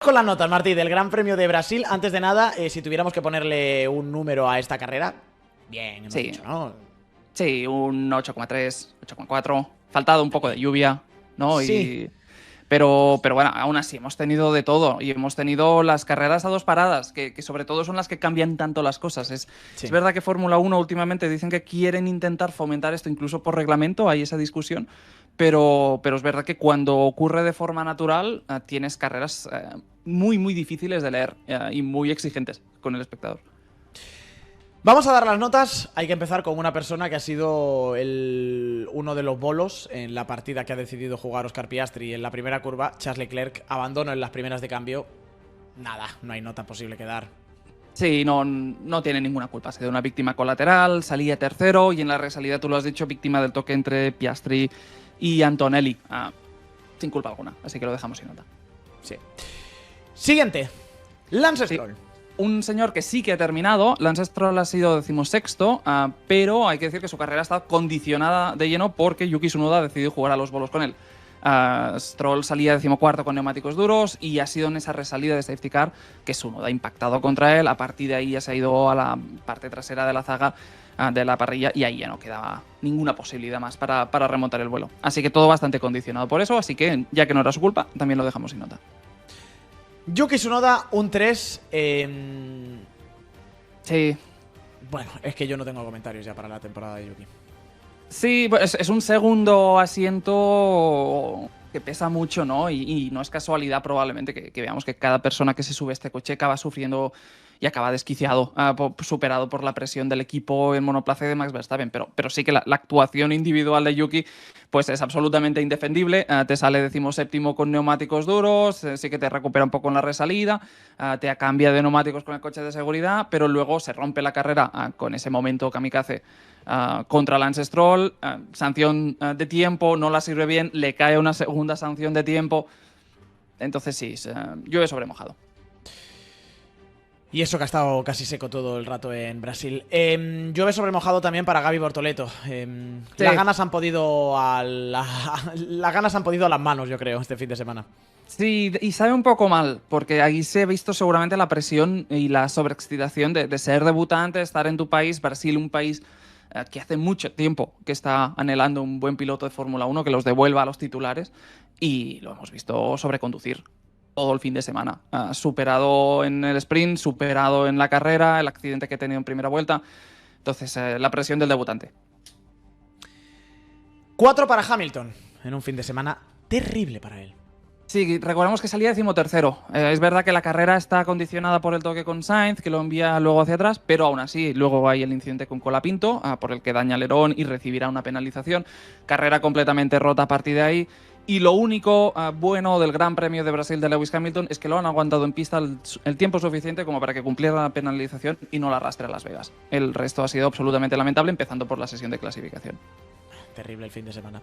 Con las notas, Martí, del Gran Premio de Brasil. Antes de nada, si tuviéramos que ponerle un número a esta carrera, bien, hemos Sí, dicho, ¿no? sí, un 8,3, 8,4. Faltado un poco de lluvia, ¿no? Sí, Pero bueno, aún así hemos tenido de todo y hemos tenido las carreras a dos paradas, que sobre todo son las que cambian tanto las cosas. Es sí. verdad que Fórmula 1 últimamente dicen que quieren intentar fomentar esto incluso por reglamento, hay esa discusión, pero es verdad que cuando ocurre de forma natural tienes carreras muy difíciles de leer y muy exigentes con el espectador. Vamos a dar las notas. Hay que empezar con una persona que ha sido uno de los bolos en la partida que ha decidido jugar Oscar Piastri en la primera curva. Charles Leclerc, abandono en las primeras de cambio. Nada, no hay nota posible que dar. Sí, no tiene ninguna culpa. Ha sido una víctima colateral, salía tercero y en la resalida, tú lo has dicho, víctima del toque entre Piastri y Antonelli. Sin culpa alguna, así que lo dejamos sin nota. Sí. Siguiente. Lance Sí. Stroll. Un señor que sí que ha terminado, Lance Stroll ha sido 16º, pero hay que decir que su carrera está condicionada de lleno porque Yuki Tsunoda ha decidido jugar a los bolos con él. Stroll salía 14º con neumáticos duros y ha sido en esa resalida de safety car que Tsunoda ha impactado contra él. A partir de ahí ya se ha ido a la parte trasera de la zaga de la parrilla y ahí ya no quedaba ninguna posibilidad más para remontar el vuelo. Así que todo bastante condicionado por eso, así que ya que no era su culpa, también lo dejamos sin nota. Yuki Tsunoda, un 3. Sí. Bueno, es que yo no tengo comentarios ya para la temporada de Yuki. Sí, pues es un segundo asiento que pesa mucho, ¿no? Y no es casualidad probablemente que veamos que cada persona que se sube a este coche acaba sufriendo y acaba desquiciado, superado por la presión del equipo en monoplaza de Max Verstappen. Pero sí que la actuación individual de Yuki pues es absolutamente indefendible. Te sale 17º con neumáticos duros, sí que te recupera un poco en la resalida, te cambia de neumáticos con el coche de seguridad, pero luego se rompe la carrera con ese momento kamikaze contra Lance Stroll, sanción de tiempo, no la sirve bien, le cae una segunda sanción de tiempo. Entonces sí, llueve sobre mojado. Y eso que ha estado casi seco todo el rato en Brasil. Llueve sobre mojado también para Gaby Bortoleto. Sí. Las ganas han podido las ganas han podido a las manos, yo creo, este fin de semana. Sí, y sabe un poco mal, porque ahí se ha visto seguramente la presión y la sobreexcitación de ser debutante, estar en tu país, Brasil, un país que hace mucho tiempo que está anhelando un buen piloto de Fórmula 1 que los devuelva a los titulares, y lo hemos visto sobreconducir todo el fin de semana. Superado en el sprint, superado en la carrera, el accidente que ha tenido en primera vuelta. Entonces, la presión del debutante. 4 para Hamilton, en un fin de semana terrible para él. Sí, recordemos que salía 13º. Es verdad que la carrera está condicionada por el toque con Sainz, que lo envía luego hacia atrás, pero aún así luego hay el incidente con Colapinto, por el que daña alerón y recibirá una penalización. Carrera completamente rota a partir de ahí. Y lo único bueno del Gran Premio de Brasil de Lewis Hamilton es que lo han aguantado en pista el tiempo suficiente como para que cumpliera la penalización y no la arrastre a Las Vegas. El resto ha sido absolutamente lamentable, empezando por la sesión de clasificación. Terrible el fin de semana.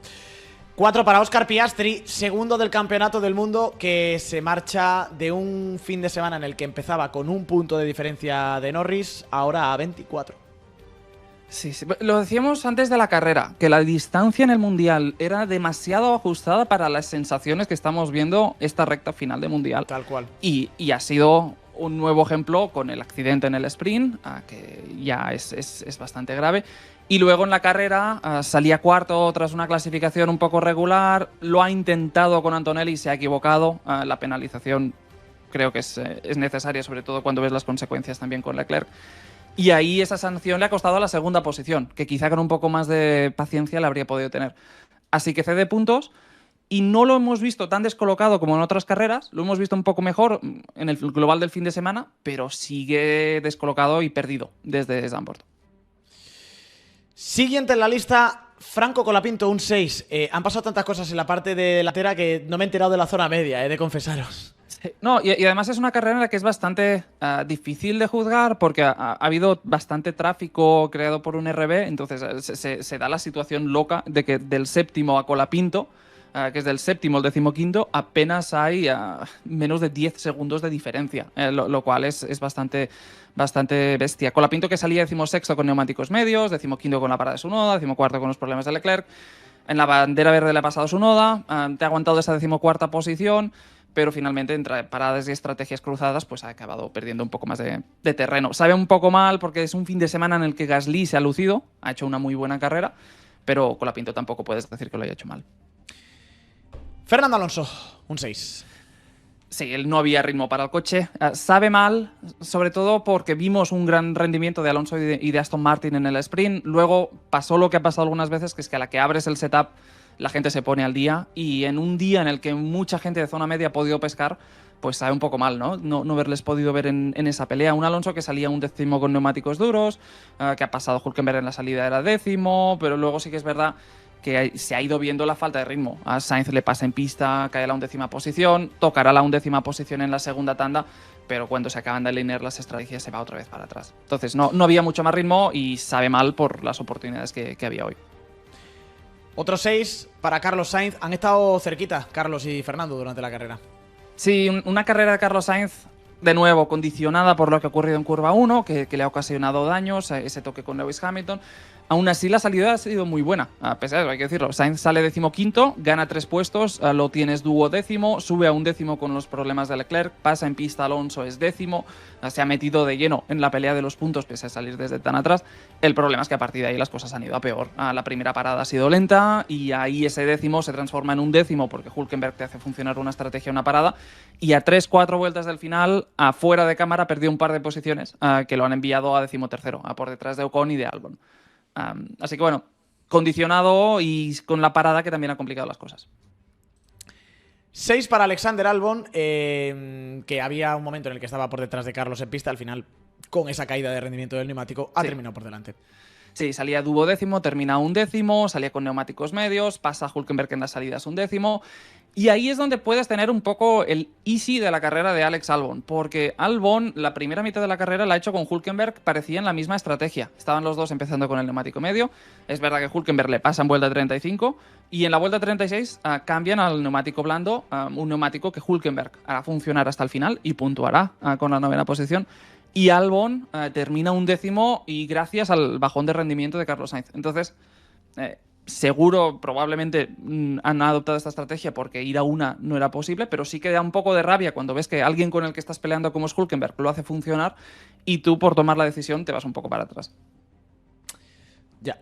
4 para Oscar Piastri, segundo del campeonato del mundo, que se marcha de un fin de semana en el que empezaba con un punto de diferencia de Norris, ahora a 24. Sí, lo decíamos antes de la carrera, que la distancia en el Mundial era demasiado ajustada para las sensaciones que estamos viendo esta recta final de Mundial. Tal cual. Y ha sido un nuevo ejemplo con el accidente en el sprint, que ya es bastante grave. Y luego en la carrera salía cuarto tras una clasificación un poco regular, lo ha intentado con Antonelli y se ha equivocado. La penalización creo que es necesaria, sobre todo cuando ves las consecuencias también con Leclerc. Y ahí esa sanción le ha costado la segunda posición, que quizá con un poco más de paciencia la habría podido tener. Así que cede puntos y no lo hemos visto tan descolocado como en otras carreras, lo hemos visto un poco mejor en el global del fin de semana, pero sigue descolocado y perdido desde Zandvoort. Siguiente en la lista, Franco Colapinto, un 6. Han pasado tantas cosas en la parte delantera que no me he enterado de la zona media, he de confesaros. Sí. No, y además es una carrera en la que es bastante difícil de juzgar porque ha habido bastante tráfico creado por un RB, entonces se da la situación loca de que del séptimo a Colapinto, que es del séptimo al 15º, apenas hay menos de 10 segundos de diferencia, lo cual es bastante bestia. Colapinto que salía 16º con neumáticos medios, 15º con la parada de Tsunoda, 14º con los problemas de Leclerc. En la bandera verde le ha pasado Tsunoda, te ha aguantado esa 14ª posición. pero finalmente entre paradas y estrategias cruzadas pues ha acabado perdiendo un poco más de terreno. Sabe un poco mal porque es un fin de semana en el que Gasly se ha lucido, ha hecho una muy buena carrera, pero Colapinto tampoco puedes decir que lo haya hecho mal. Fernando Alonso, un 6. Sí, él no había ritmo para el coche. Sabe mal, sobre todo porque vimos un gran rendimiento de Alonso y de Aston Martin en el sprint. Luego pasó lo que ha pasado algunas veces, que es que a la que abres el setup la gente se pone al día, y en un día en el que mucha gente de zona media ha podido pescar, pues sabe un poco mal, ¿no? No haberles podido ver en esa pelea. Un Alonso que salía un décimo con neumáticos duros, que ha pasado Hülkenberg en la salida era décimo, pero luego sí que es verdad que se ha ido viendo la falta de ritmo. A Sainz le pasa en pista, cae a la 11ª posición, tocará la 11ª posición en la segunda tanda, pero cuando se acaban de alinear las estrategias se va otra vez para atrás. Entonces no había mucho más ritmo y sabe mal por las oportunidades que había hoy. Otro 6 para Carlos Sainz. Han estado cerquita Carlos y Fernando durante la carrera. Sí, una carrera de Carlos Sainz, de nuevo, condicionada por lo que ha ocurrido en curva 1, que le ha ocasionado daños, ese toque con Lewis Hamilton. Aún así, la salida ha sido muy buena, a pesar de eso, hay que decirlo. Sainz sale 15º, gana 3 puestos, lo tienes 12º, sube a 11º con los problemas de Leclerc, pasa en pista Alonso, es 10º, se ha metido de lleno en la pelea de los puntos pese a salir desde tan atrás. El problema es que a partir de ahí las cosas han ido a peor. La primera parada ha sido lenta y ahí ese 10º se transforma en un 10º porque Hülkenberg te hace funcionar una estrategia, una parada, y a 3-4 vueltas del final, afuera de cámara, perdió un par de posiciones que lo han enviado a 13º, por detrás de Ocon y de Albon. Así que bueno, condicionado y con la parada que también ha complicado las cosas. 6 para Alexander Albon, que había un momento en el que estaba por detrás de Carlos en pista. Al final, con esa caída de rendimiento del neumático, ha terminado por delante. Sí, salía 12º, termina 11º, salía con neumáticos medios, pasa a Hülkenberg en las salidas 11º. Y ahí es donde puedes tener un poco el easy de la carrera de Alex Albon, porque Albon la primera mitad de la carrera la ha hecho con Hülkenberg, parecía en la misma estrategia. Estaban los dos empezando con el neumático medio. Es verdad que Hülkenberg le pasa en vuelta 35 y en la vuelta 36 cambian al neumático blando, un neumático que Hülkenberg hará funcionar hasta el final y puntuará con la 9ª posición. Y Albon termina 11º y gracias al bajón de rendimiento de Carlos Sainz. Entonces, seguro, probablemente han adoptado esta estrategia porque ir a una no era posible, pero sí que da un poco de rabia cuando ves que alguien con el que estás peleando como es Hülkenberg lo hace funcionar y tú por tomar la decisión te vas un poco para atrás. Ya,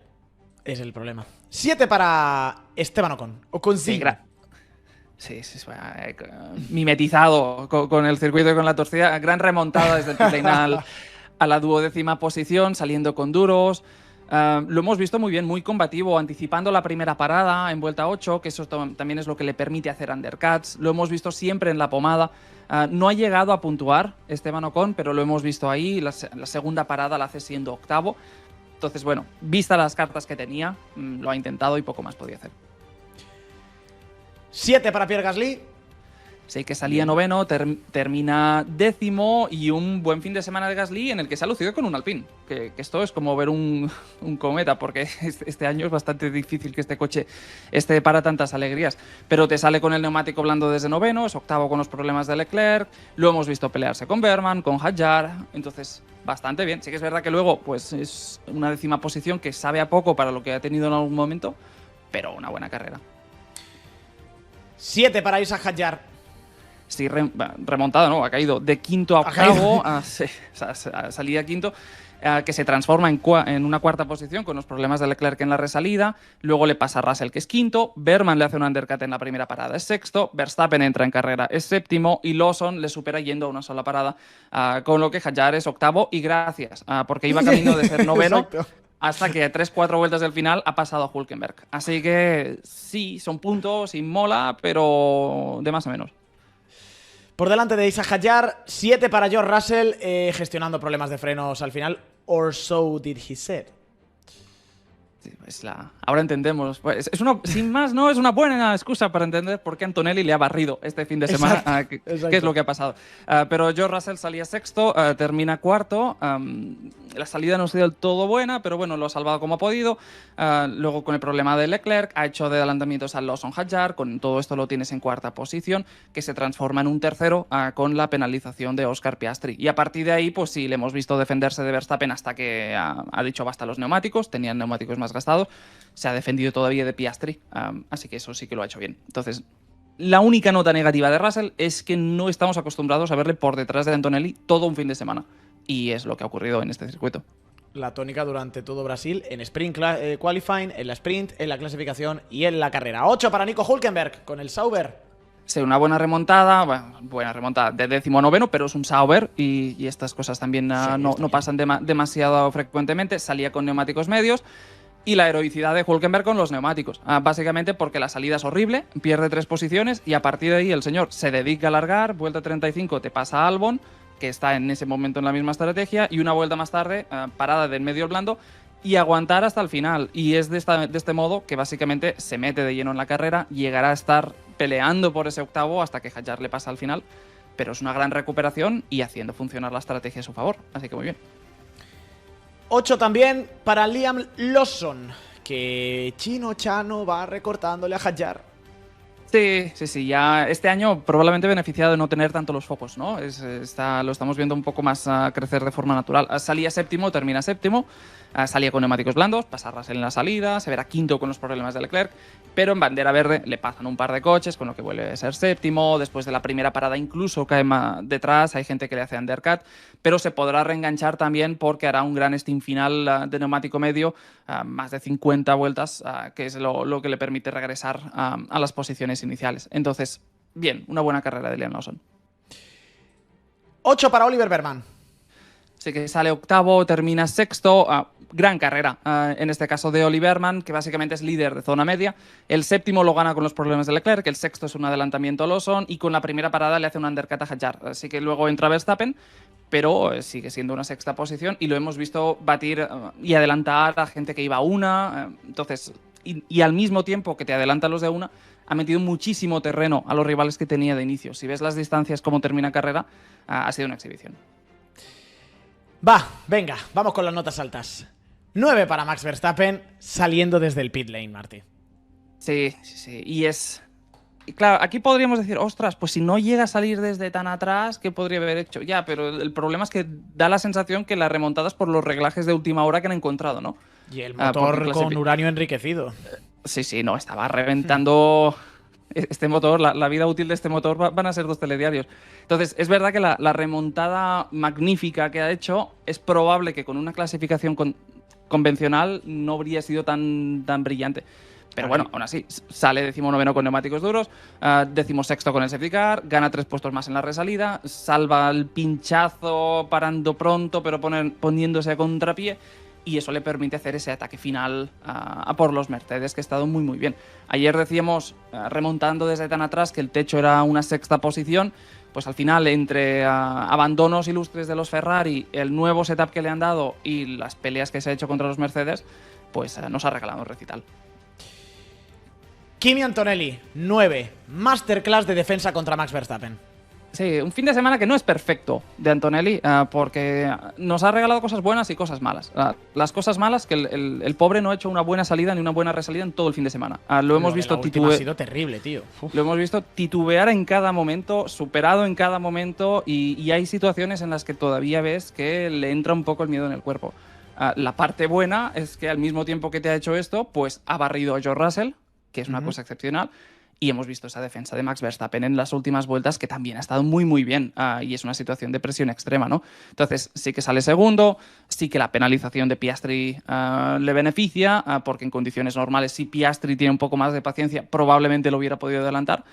es el problema. 7 para Esteban Ocon. Sí, mimetizado con el circuito y con la torcida. Gran remontada desde el pit lane a la 12ª posición, saliendo con duros. Lo hemos visto muy bien, muy combativo, anticipando la primera parada en vuelta 8, que eso también es lo que le permite hacer undercuts. Lo hemos visto siempre en la pomada. No ha llegado a puntuar Esteban Ocon, pero lo hemos visto ahí. La segunda parada la hace siendo 8º. Entonces, bueno, vista las cartas que tenía, lo ha intentado y poco más podía hacer. 7 para Pierre Gasly. Sí, que salía 9º, termina 10º y un buen fin de semana de Gasly en el que se ha lucido con un Alpine. Que esto es como ver un cometa, porque este año es bastante difícil que este coche esté para tantas alegrías. Pero te sale con el neumático blando desde 9º, es 8º con los problemas de Leclerc, lo hemos visto pelearse con Berman, con Hadjar, entonces bastante bien. Sí que es verdad que luego pues es una 10ª posición que sabe a poco para lo que ha tenido en algún momento, pero una buena carrera. 7 para Isaac Hadjar. Sí, remontada, ¿no? Ha caído de 5º a 8º, salida 5º, que se transforma en una 4ª posición con los problemas de Leclerc en la resalida. Luego le pasa a Russell, que es 5º. Berman le hace un undercut en la primera parada, es 6º. Verstappen entra en carrera, es 7º. Y Lawson le supera yendo a una sola parada, con lo que Hadjar es 8º. Y gracias, porque iba camino de ser 9º. Hasta que a 3-4 vueltas del final ha pasado a Hülkenberg. Así que sí, son puntos, sin mola, pero de más a menos. Por delante de Isaac Hadjar, 7 para George Russell, gestionando problemas de frenos al final. Or so did he said. Ahora entendemos. Pues sin más, no es una buena excusa para entender por qué Antonelli le ha barrido este fin de semana, qué es lo que ha pasado. Pero George Russell salía 6º, termina 4º. La salida no ha sido del todo buena, pero bueno, lo ha salvado como ha podido. Luego con el problema de Leclerc, ha hecho de adelantamientos a Lawson Hadjar. Con todo esto lo tienes en 4ª posición, que se transforma en un 3º con la penalización de Oscar Piastri. Y a partir de ahí, pues sí, le hemos visto defenderse de Verstappen hasta que ha dicho basta los neumáticos. Tenían neumáticos más gastados. Se ha defendido todavía de Piastri, así que eso sí que lo ha hecho bien. Entonces, La única nota negativa de Russell es que no estamos acostumbrados a verle por detrás de Antonelli todo un fin de semana. Y es lo que ha ocurrido en este circuito. La tónica durante todo Brasil, en sprint qualifying, en la sprint, en la clasificación y en la carrera. 8 para Nico Hülkenberg con el Sauber. Sí, una buena remontada, buena remontada de 19º, pero es un Sauber y estas cosas también no pasan demasiado frecuentemente. Salía con neumáticos medios. Y la heroicidad de Hülkenberg con los neumáticos. Básicamente porque la salida es horrible, pierde 3 posiciones y a partir de ahí el señor se dedica a largar, vuelta 35 te pasa a Albon, que está en ese momento en la misma estrategia, y una vuelta más tarde, parada del medio blando, y aguantar hasta el final. Y es de este modo que básicamente se mete de lleno en la carrera, llegará a estar peleando por ese octavo hasta que Hadjar le pasa al final, pero es una gran recuperación y haciendo funcionar la estrategia a su favor, así que muy bien. 8 también para Liam Lawson, que Chino Chano va recortándole a Hadjar. Sí, ya este año probablemente beneficiado de no tener tanto los focos, ¿no? Lo estamos viendo un poco más crecer de forma natural. Salía séptimo, termina séptimo, salía con neumáticos blandos, pasa Russell en la salida, se verá quinto con los problemas de Leclerc, pero en bandera verde le pasan un par de coches, con lo que vuelve a ser séptimo. Después de la primera parada incluso cae detrás, hay gente que le hace undercut, pero se podrá reenganchar también porque hará un gran stint final de neumático medio, más de 50 vueltas, que es lo que le permite regresar a las posiciones iniciales. Entonces, bien, una buena carrera de Liam Lawson. 8 para Oliver Berman. Así que sale octavo, termina sexto. Gran carrera, en este caso de Oli Berman, que básicamente es líder de zona media. El séptimo lo gana con los problemas de Leclerc, el sexto es un adelantamiento a Lawson y con la primera parada le hace un undercut a Hadjar. Así que luego entra Verstappen, pero sigue siendo una sexta posición y lo hemos visto batir y adelantar a gente que iba a una. Entonces, y al mismo tiempo que te adelantan los de una, ha metido muchísimo terreno a los rivales que tenía de inicio. Si ves las distancias, cómo termina carrera, ha sido una exhibición. Va, venga, vamos con las notas altas. 9 para Max Verstappen, saliendo desde el pit lane, Martí. Sí. Y claro, aquí podríamos decir, ostras, pues si no llega a salir desde tan atrás, ¿qué podría haber hecho? Ya, pero el problema es que da la sensación que la remontada es por los reglajes de última hora que han encontrado, ¿no? Y el motor con uranio enriquecido. Sí, no, estaba reventando este motor, la vida útil de este motor van a ser 2 telediarios. Entonces, es verdad que la remontada magnífica que ha hecho, es probable que con una clasificación convencional no habría sido tan brillante. Pero bueno, aún así, sale 19º con neumáticos duros, 16º con el safety car, gana 3 puestos más en la resalida, salva el pinchazo parando pronto, pero poniéndose a contrapié, y eso le permite hacer ese ataque final a por los Mercedes, que ha estado muy muy bien. Ayer decíamos, remontando desde tan atrás, que el techo era una sexta posición. Pues al final, entre abandonos ilustres de los Ferrari, el nuevo setup que le han dado y las peleas que se ha hecho contra los Mercedes, pues nos ha regalado un recital. Kimi Antonelli, 9. Masterclass de defensa contra Max Verstappen. Sí, un fin de semana que no es perfecto de Antonelli, porque nos ha regalado cosas buenas y cosas malas. Las cosas malas, que el pobre no ha hecho una buena salida ni una buena resalida en todo el fin de semana. Lo hemos visto ha sido terrible, tío. Lo hemos visto titubear en cada momento, superado en cada momento, y hay situaciones en las que todavía ves que le entra un poco el miedo en el cuerpo. La parte buena es que al mismo tiempo que te ha hecho esto, pues ha barrido a George Russell, que es una cosa excepcional. Y hemos visto esa defensa de Max Verstappen en las últimas vueltas, que también ha estado muy, muy bien. Y es una situación de presión extrema, ¿no? Entonces, sí que sale segundo, sí que la penalización de Piastri le beneficia, porque en condiciones normales, si Piastri tiene un poco más de paciencia, probablemente lo hubiera podido adelantar.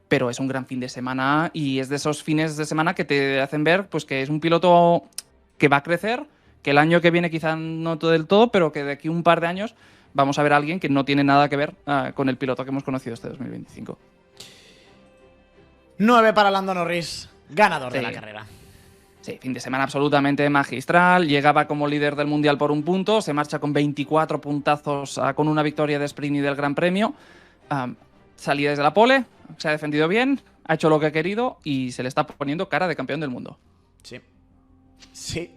Pero es un gran fin de semana y es de esos fines de semana que te hacen ver pues, que es un piloto que va a crecer, que el año que viene quizá no del todo, pero que de aquí un par de años vamos a ver a alguien que no tiene nada que ver con el piloto que hemos conocido este 2025. 9 para Lando Norris, ganador de la carrera. Sí, fin de semana absolutamente magistral. Llegaba como líder del Mundial por un punto, se marcha con 24 puntazos con una victoria de sprint y del Gran Premio. Salía desde la pole, se ha defendido bien, ha hecho lo que ha querido y se le está poniendo cara de campeón del mundo. Sí.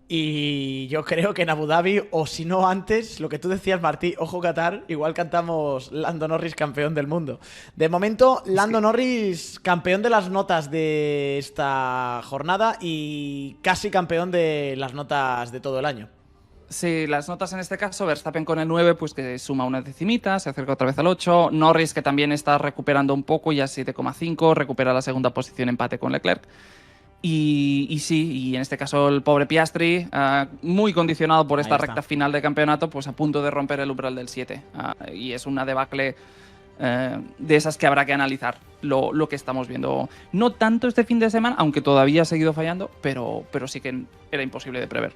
Y yo creo que en Abu Dhabi, o si no antes, lo que tú decías, Martí, ojo Qatar, igual cantamos Lando Norris campeón del mundo. De momento, Lando Norris campeón de las notas de esta jornada y casi campeón de las notas de todo el año. Sí, las notas en este caso, Verstappen con el 9, pues que suma una decimita, se acerca otra vez al 8. Norris, que también está recuperando un poco, ya 7,5, recupera la segunda posición, empate con Leclerc. Y sí, y en este caso el pobre Piastri, muy condicionado por esta recta final de campeonato, pues a punto de romper el umbral del 7. Y es una debacle de esas que habrá que analizar, lo que estamos viendo. No tanto este fin de semana, aunque todavía ha seguido fallando, pero sí que era imposible de prever.